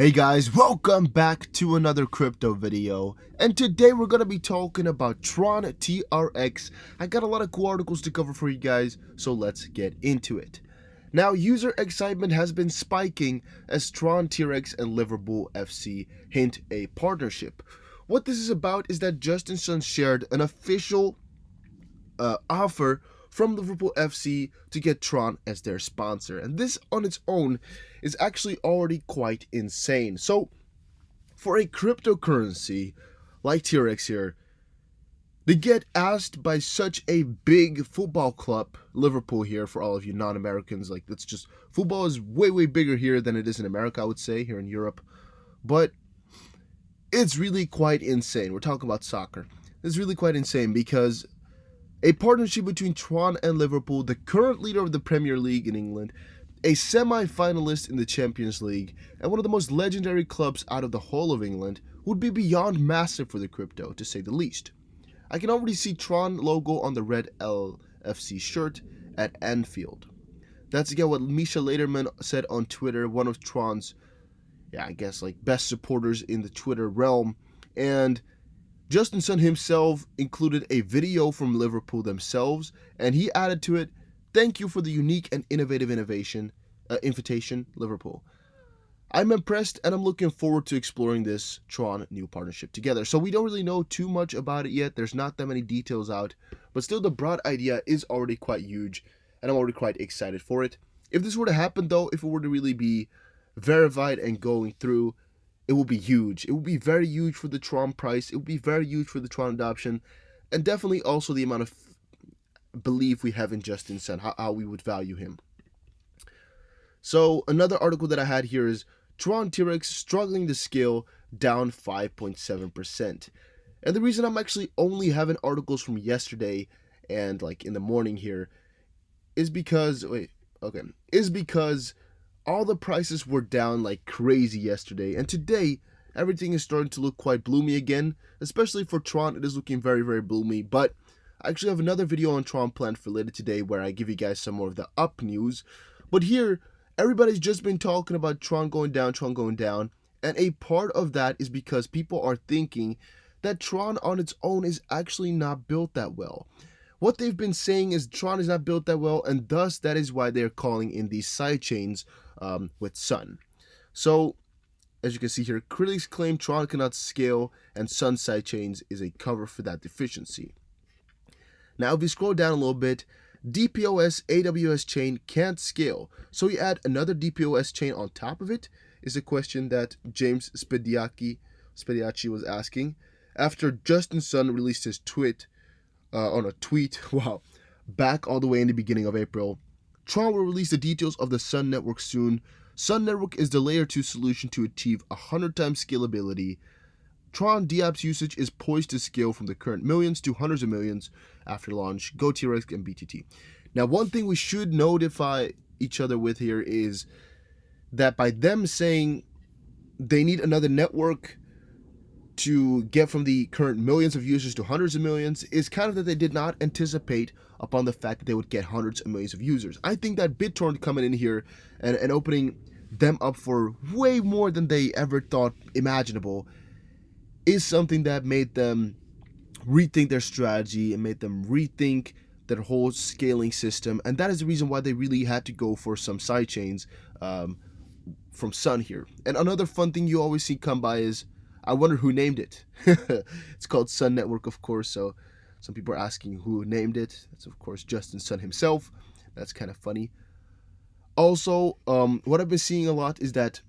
Hey guys, welcome back to another crypto video, and today we're going to be talking about Tron TRX. I got a lot of cool articles to cover for you guys, so let's get into it. Now, user excitement has been spiking as Tron TRX and Liverpool FC hint a partnership. What this is about is that Justin Sun shared an official offer from Liverpool FC to get Tron as their sponsor, and this on its own is actually already quite insane. So for a cryptocurrency like TRX here, they get asked by such a big football club, Liverpool here, for all of you non-Americans, like that's just, football is way bigger here than it is in America, I would say, here in Europe, but it's really quite insane. We're talking about soccer. It's really quite insane because a partnership between Tron and Liverpool, the current leader of the Premier League in England, a semi-finalist in the Champions League, and one of the most legendary clubs out of the whole of England, would be beyond massive for the crypto, to say the least. I can already see Tron logo on the red LFC shirt at Anfield. That's again what Misha Laterman said on Twitter, one of Tron's, I guess, like best supporters in the Twitter realm, and Justin Sun himself included a video from Liverpool themselves, and he added to it, "Thank you for the unique and innovative invitation, Liverpool. I'm impressed and I'm looking forward to exploring this Tron new partnership together." So we don't really know too much about it yet. There's not that many details out, but still the broad idea is already quite huge, and I'm already quite excited for it. If this were to happen though, if it were to really be verified and going through, it will be huge. It will be very huge for the Tron price. It will be very huge for the Tron adoption, and definitely also the amount of belief we have in Justin Sun, how we would value him. So another article that I had here is Tron TRX struggling to scale, down 5.7%. And the reason I'm actually only having articles from yesterday and like in the morning here is because all the prices were down like crazy yesterday, and today everything is starting to look quite bloomy again. Especially for Tron, it is looking very bloomy, but I actually have another video on Tron planned for later today where I give you guys some more of the up news. But here, everybody's just been talking about Tron going down, and a part of that is because people are thinking that Tron on its own is actually not built that well. What they've been saying is Tron is not built that well, and thus that is why they're calling in these sidechains with Sun. So, as you can see here, critics claim Tron cannot scale, and Sun sidechains is a cover for that deficiency. Now, if we scroll down a little bit, DPoS AWS chain can't scale, so we add another DPoS chain on top of it, is a question that James Spediacci was asking after Justin Sun released his tweet, back all the way in the beginning of April. Tron will release the details of the Sun network soon. Sun network is the layer 2 solution to achieve 100 times scalability. Tron dApps usage is poised to scale from the current millions to hundreds of millions after launch. Go TRX and BTT. Now, one thing we should notify each other with here is that by them saying they need another network to get from the current millions of users to hundreds of millions is kind of that they did not anticipate upon the fact that they would get hundreds of millions of users. I think that BitTorrent coming in here and opening them up for way more than they ever thought imaginable is something that made them rethink their strategy and made them rethink their whole scaling system, and that is the reason why they really had to go for some sidechains from Sun here. And another fun thing you always see come by is, I wonder who named it. It's called Sun Network, of course, so some people are asking who named it. That's, of course, Justin Sun himself. That's kind of funny. Also, what I've been seeing a lot is that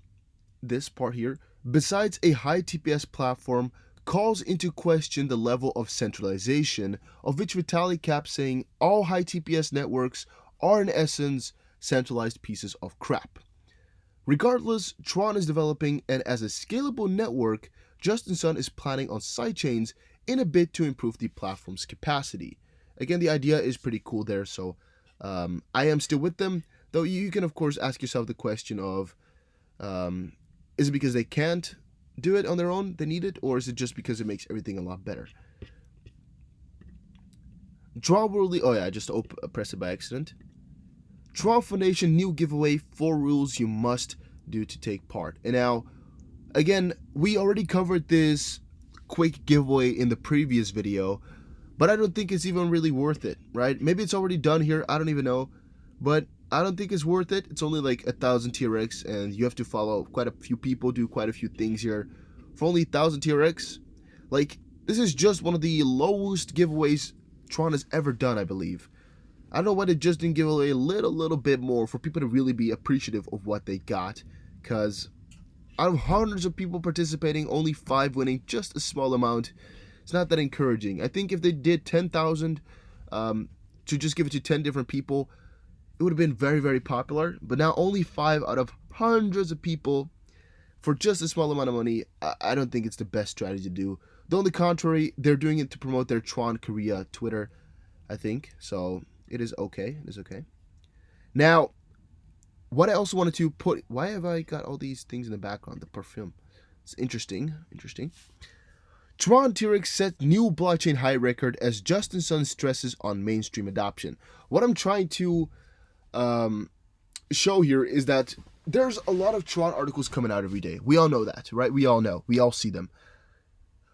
this part here, besides a high TPS platform, calls into question the level of centralization, of which Vitalik kept saying all high TPS networks are in essence centralized pieces of crap. Regardless, Tron is developing, and as a scalable network, Justin Sun is planning on sidechains in a bid to improve the platform's capacity. Again, the idea is pretty cool there, so I am still with them, though you can of course ask yourself the question of, is it because they can't do it on their own, they need it, or is it just because it makes everything a lot better? Tron will I just pressed it by accident. Tron Foundation new giveaway, 4 rules you must do to take part. And now, Again, we already covered this quick giveaway in the previous video, but I don't think it's even really worth it, right? Maybe it's already done here, I don't even know, but I don't think it's worth it. It's only like 1,000 TRX, and you have to follow quite a few people, do quite a few things here. For only 1,000 TRX, like, this is just one of the lowest giveaways Tron has ever done, I believe. I don't know why they just didn't give away a little bit more for people to really be appreciative of what they got, because out of hundreds of people participating, only 5 winning, just a small amount. It's not that encouraging. I think if they did 10,000 to just give it to 10 different people, it would have been very, very popular. But now only 5 out of hundreds of people for just a small amount of money, I don't think it's the best strategy to do. Though on the contrary, they're doing it to promote their Tron Korea Twitter, I think. So it is okay. It is okay. Now, what I also wanted to put, why have I got all these things in the background? The perfume. It's interesting. Tron TRX set new blockchain high record as Justin Sun stresses on mainstream adoption. What I'm trying to show here is that there's a lot of Tron articles coming out every day. We all know that, right? We all know. We all see them.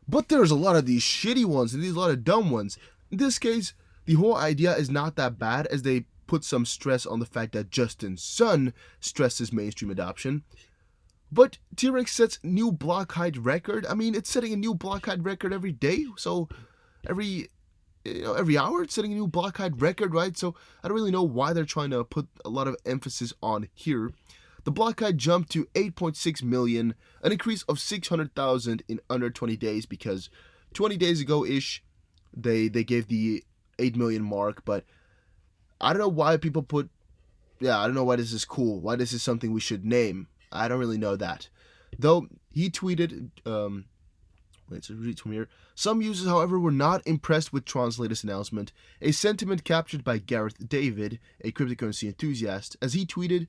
But there's a lot of these shitty ones and these a lot of dumb ones. In this case, the whole idea is not that bad, as they put some stress on the fact that Justin Sun stresses mainstream adoption. But TRX sets new block height record. I mean, it's setting a new block height record every day. So every hour it's setting a new block height record, right? So I don't really know why they're trying to put a lot of emphasis on here. The block height jumped to 8.6 million, an increase of 600,000 in under 20 days, because 20 days ago-ish, they gave the 8 million mark, but I don't know why people put, I don't know why this is cool, why this is something we should name. I don't really know that. Though, he tweeted, let's read from here. Some users, however, were not impressed with Tron's latest announcement, a sentiment captured by Gareth David, a cryptocurrency enthusiast, as he tweeted,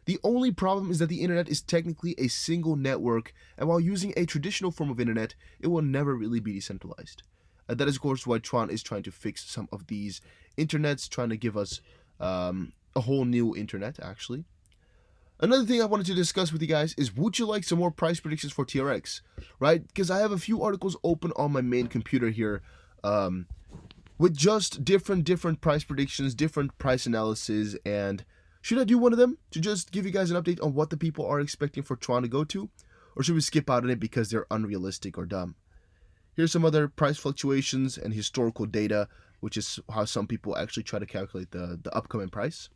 "The only problem is that the internet is technically a single network, and while using a traditional form of internet, it will never really be decentralized." That is, of course, why Tron is trying to fix some of these internets, trying to give us a whole new internet, actually. Another thing I wanted to discuss with you guys is, would you like some more price predictions for TRX, right? Because I have a few articles open on my main computer here with just different price predictions, different price analysis, and should I do one of them to just give you guys an update on what the people are expecting for Tron to go to? Or should we skip out on it because they're unrealistic or dumb? Here's some other price fluctuations and historical data, which is how some people actually try to calculate the upcoming price.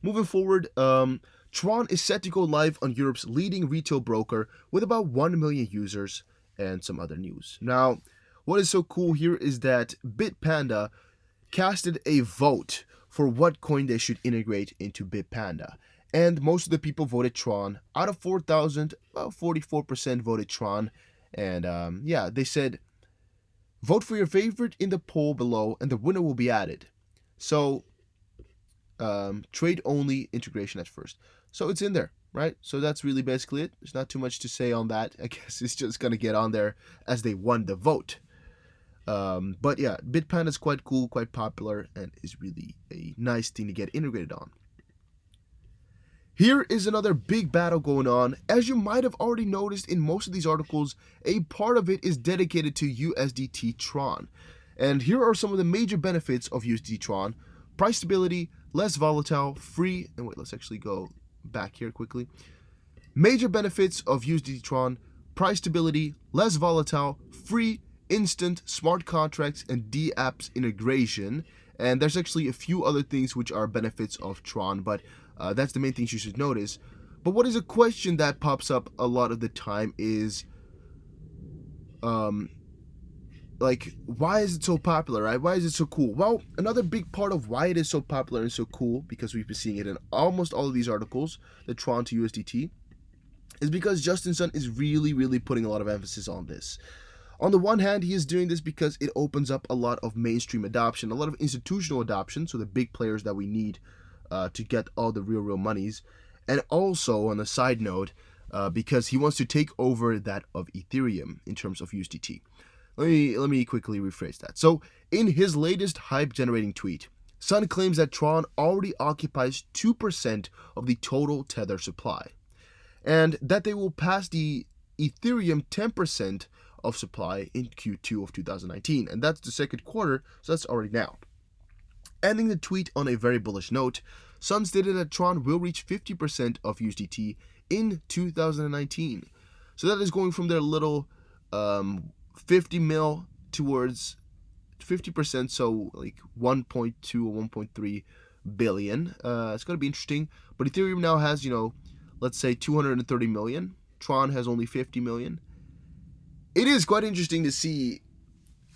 Moving forward, Tron is set to go live on Europe's leading retail broker with about 1 million users, and some other news. Now, what is so cool here is that Bitpanda casted a vote for what coin they should integrate into Bitpanda. And most of the people voted Tron. Out of 4,000, about 44% voted Tron. And they said, vote for your favorite in the poll below and the winner will be added. So, trade only integration at first. So it's in there, right? So that's really basically it. There's not too much to say on that. I guess it's just going to get on there as they won the vote. But yeah, Bitpanda is quite cool, quite popular, and is really a nice thing to get integrated on. Here is another big battle going on. As you might have already noticed in most of these articles, a part of it is dedicated to USDT Tron. And here are some of the major benefits of USDT Tron. Price stability, less volatile, free, and wait, let's actually go back here quickly. Major benefits of USDT Tron: price stability, less volatile, free, instant, smart contracts, and dApps integration. And there's actually a few other things which are benefits of Tron, but that's the main things you should notice. But what is a question that pops up a lot of the time is, like, why is it so popular, right? Why is it so cool? Well, another big part of why it is so popular and so cool, because we've been seeing it in almost all of these articles, the Tron to USDT, is because Justin Sun is really putting a lot of emphasis on this. On the one hand, he is doing this because it opens up a lot of mainstream adoption, a lot of institutional adoption, so the big players that we need to get all the real monies. And also, on a side note, because he wants to take over that of Ethereum in terms of USDT. Let me quickly rephrase that. So, in his latest hype-generating tweet, Sun claims that Tron already occupies 2% of the total Tether supply. and that they will pass the Ethereum 10% of supply in Q2 of 2019, and that's the second quarter, so that's already now. Ending the tweet on a very bullish note, Sun stated that Tron will reach 50% of USDT in 2019. So that is going from their little 50 mil towards 50%, so like 1.2 or 1.3 billion. It's going to be interesting. But Ethereum now has, let's say 230 million. Tron has only 50 million. It is quite interesting to see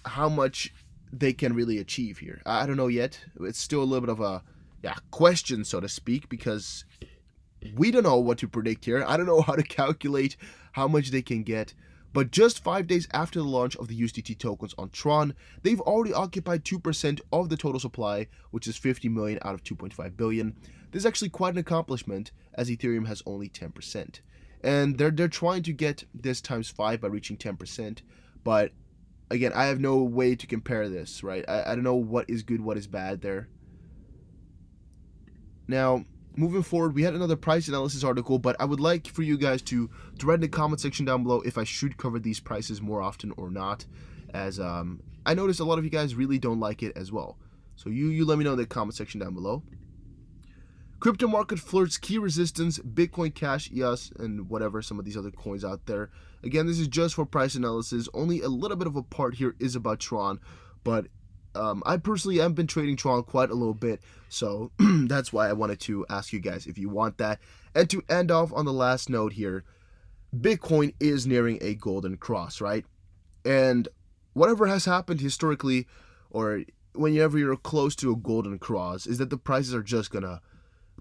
how much they can really achieve here. I don't know yet. It's still a little bit of a question, so to speak, because we don't know what to predict here. I don't know how to calculate how much they can get. But just 5 days after the launch of the USDT tokens on Tron, they've already occupied 2% of the total supply, which is 50 million out of 2.5 billion. This is actually quite an accomplishment, as Ethereum has only 10%. And they're trying to get this times 5 by reaching 10%. But again, I have no way to compare this, right? I don't know what is good, what is bad there. Now, moving forward, we had another price analysis article, but I would like for you guys to write in the comment section down below if I should cover these prices more often or not, as I noticed a lot of you guys really don't like it as well. So you let me know in the comment section down below. Crypto market flirts key resistance, Bitcoin Cash, EOS, and whatever, some of these other coins out there. Again, this is just for price analysis. Only a little bit of a part here is about Tron, but I personally have been trading Tron quite a little bit, so that's why I wanted to ask you guys if you want that. And to end off on the last note here, Bitcoin is nearing a golden cross, right? And whatever has happened historically, or whenever you're close to a golden cross, is that the prices are just gonna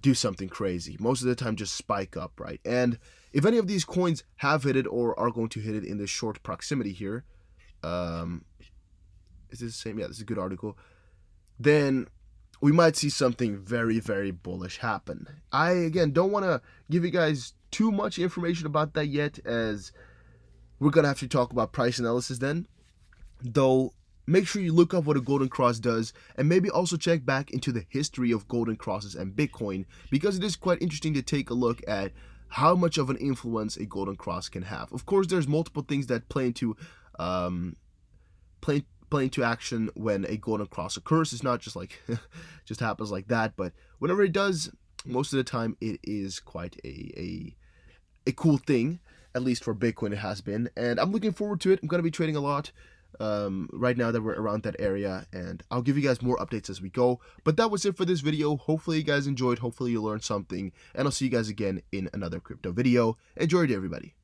do something crazy. Most of the time just spike up, right? And if any of these coins have hit it or are going to hit it in this short proximity here, is this the same? Yeah, this is a good article. Then we might see something very, very bullish happen. I, again, don't want to give you guys too much information about that yet, as we're going to have to talk about price analysis then. Though, make sure you look up what a golden cross does, and maybe also check back into the history of golden crosses and Bitcoin, because it is quite interesting to take a look at how much of an influence a golden cross can have. Of course, there's multiple things that play into action when a golden cross occurs. It's not just like just happens like that, but whenever it does, most of the time it is quite a cool thing. At least for Bitcoin it has been, and I'm looking forward to it. I'm going to be trading a lot right now that we're around that area, and I'll give you guys more updates as we go. But that was it for this video. Hopefully you guys enjoyed, hopefully you learned something, and I'll see you guys again in another crypto video. Enjoy your day, everybody.